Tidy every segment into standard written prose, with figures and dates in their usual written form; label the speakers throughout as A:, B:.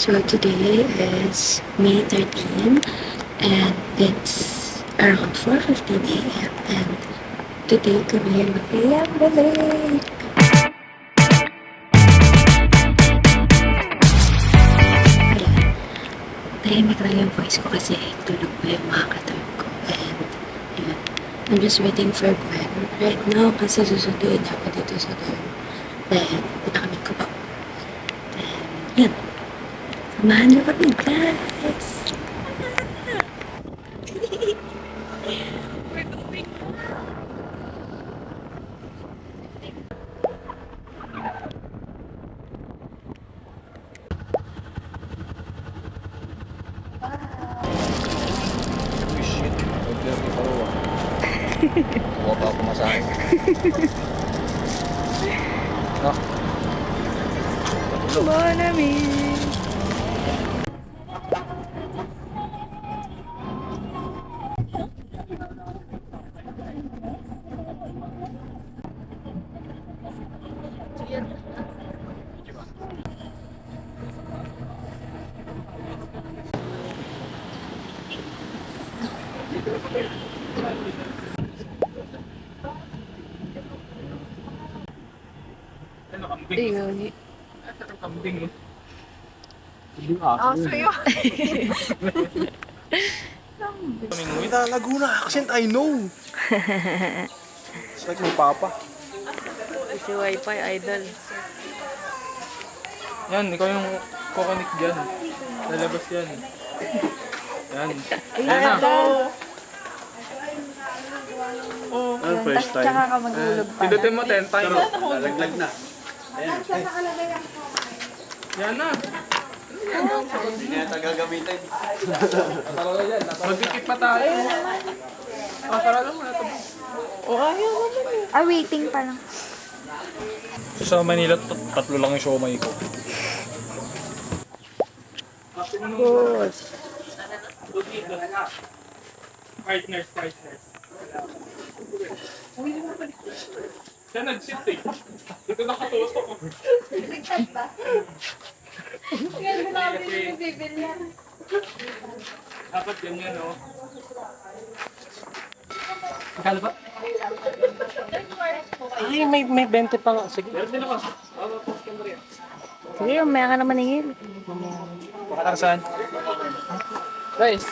A: So today is May 13 and it's around 4:15 a.m. and today kami mag-iambalik. Ayan, tahimik lang yung voice ko kasi tulog pa yung mga katawan ko. And yun, I'm just waiting for Gwen right now kasi susunduin ako dito sa dorm. Then, pinakamit ko pa. And yun, samahan niyo kami guys!
B: Shit, nag-dirty pa rin ah. Huwag pa ako masahin. No?
C: Bon ami! Ayun.
B: Kambing eh. Kambing aso yun. Wait, Laguna accent, I know. It's like my papa.
C: Si Wi-Fi idol.
B: Yan, ikaw yung kukonik dyan. Lalabas yan. Yan. Yan na. Oh, first time.
C: Tsaka ka maghulog pa.
B: Pindutin mo 10 times.
D: Lalaglag na.
B: Yan na.
D: Hindi na yata gagamitin.
B: Magdikit pa tayo. Sarado mo na ito.
C: Waiting pa lang.
B: So sa Manila, tatlo lang yung siomay ko.
C: Good.
B: Partners. Siya nag-sit eh. Dito nakatutok. Dapat ganyan, no? Magkano ba? Ay, may 20 pa nga. Sige.
C: Sige, umaya ka na maningil.
B: Para saan? Guys.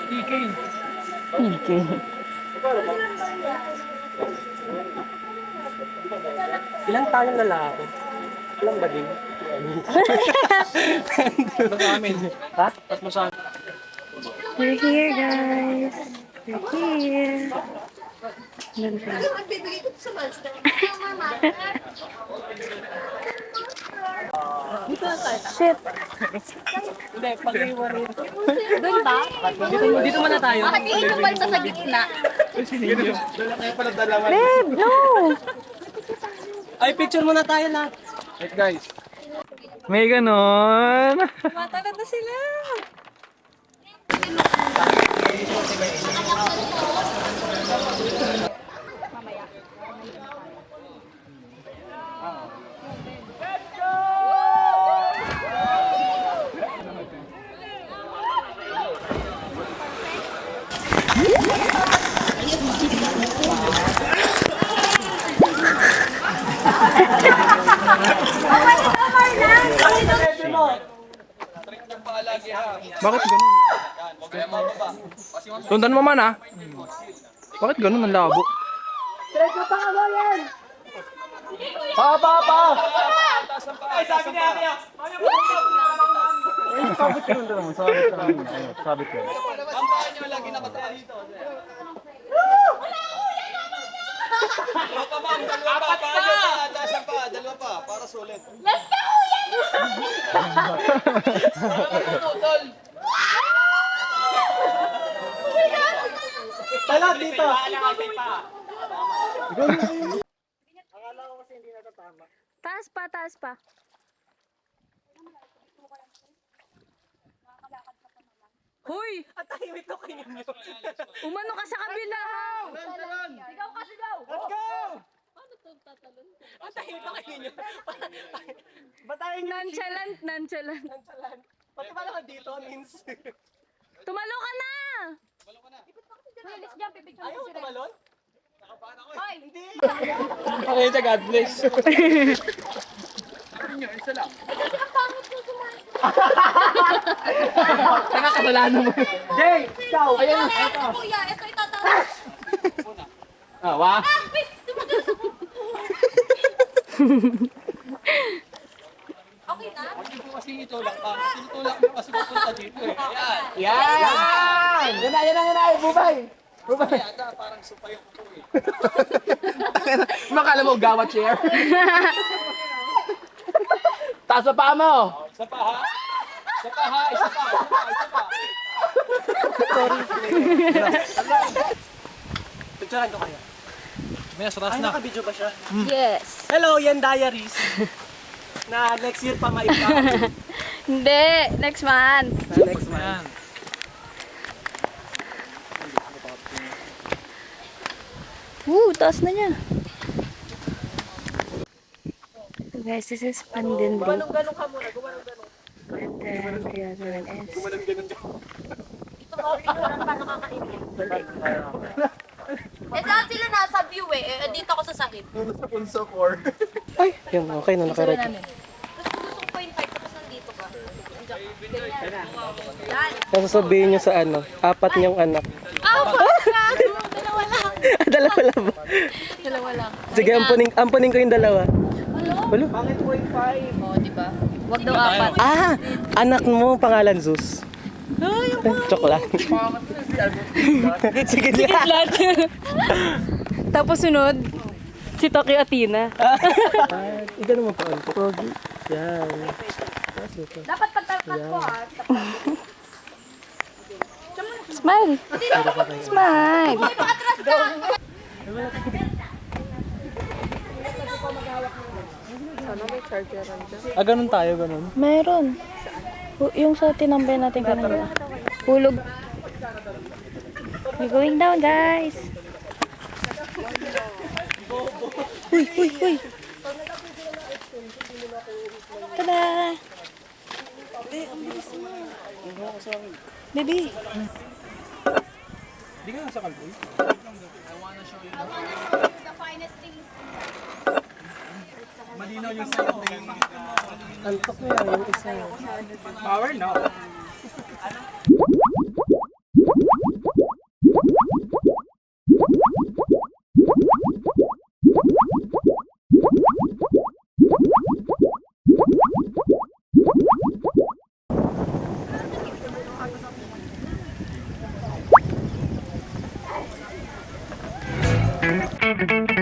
B: PK.
C: Okay.
B: Ilan tayong lalaki? Ilang ba din? Tatlo sa amin. Ha? Tatlo sa amin.
C: We're here, guys. We're here. Ganun sila. Shit.
B: Hindi, pag-iwari.
E: Doon ba?
B: Dito muna tayo.
E: Bakit yung itumbal sa gitna?
B: Dala kayo pala dalawa.
C: Babe, no!
B: Ay, picture muna tayo lahat. Wait guys. May ganon.
E: Matalad na sila.
B: Bakit ganun? Sundan mo man ah. Bakit ganun ang labo? Pa! Ay, sabi niya niya. Sabit ka nun naman. Sabit ka. Pampahan niyo lagi nakatawa dito. Apat pa! Dalawa pa, para sulit.
E: Let's go!
B: Tala dito!
C: Taas pa. Hoy! Umano ka sa kabila!
E: Sigaw ka, sigaw!
B: Let's go!
E: Ano to?
C: Nonchalant, nonchalant.
F: Pati ba naman dito, means?
C: Tumalo ka na!
E: Let's jump, pipicture
F: Ayaw,
E: mo si Ren.
F: tumalon?
E: Hoy!
B: Okay, God bless. Nyo, isa lang. Nakakasalanan mo.
F: Jay, ikaw! Ayan na!
E: Ito, kuya, ito itataas.
B: Wa?
E: Wait, tumagal sa Okay na?
B: Hindi ko kasi itulak ka. Tinutulak mo kasi pupunta dito eh. Ayan.
F: Yan! Yan na! Bubay! Bubay!
B: Yata, parang supa yung kuko eh.
F: Makala mo, gawa chair? Taas pa paa mo!
B: Isa pa ha? Isa pa ha? Isa pa!
F: Picturean ko kayo.
B: May saras
F: Ay,
B: na.
F: naka-video ba siya?
C: Yes.
F: Hello, yan diaries. Na next year pa maipa.
C: Hindi, next month.
F: Next month.
B: Ayan.
C: Taas na niya. So guys, this is Pandin Road.
F: Ganun ka muna, gumanong-ganong.
E: Eh, dahil sila nasa view eh. Dito ako sa sahib.
F: Sa punso core. Ay, yun, okay na, nakarek.
E: Tapos gusto 0.5, tapos nandito ka. Yan.
F: Tapos sabihin niyo sa ano, apat niyong anak.
E: Dalawa lang.
F: Dalawa lang ba?
E: Dalawa lang.
F: Sige, ampunin ko yung dalawa. Walo?
E: Bakit 0.5? Oo, diba? Wag daw apat.
F: Ah! Anak mo, pangalan Zeus. Joke lang. Sige lang.
C: Tapos sunod, si Tokyo Athena.
F: Igano mo pa. Pogi. Yan.
E: Dapat pagtalkat ko
C: Smile! Smile!
E: Hoy, pakatras ka!
B: Ganun tayo, ganun.
C: Meron. Yung sa tinambay natin kanina. Hulog. We're going down, guys. Uy. Tada! Baby.
B: Hindi ka nasa kalboy. Malinaw yung sa'yo na yung
F: Antok mo yan, yung isa.
B: power na.
F: Thank you.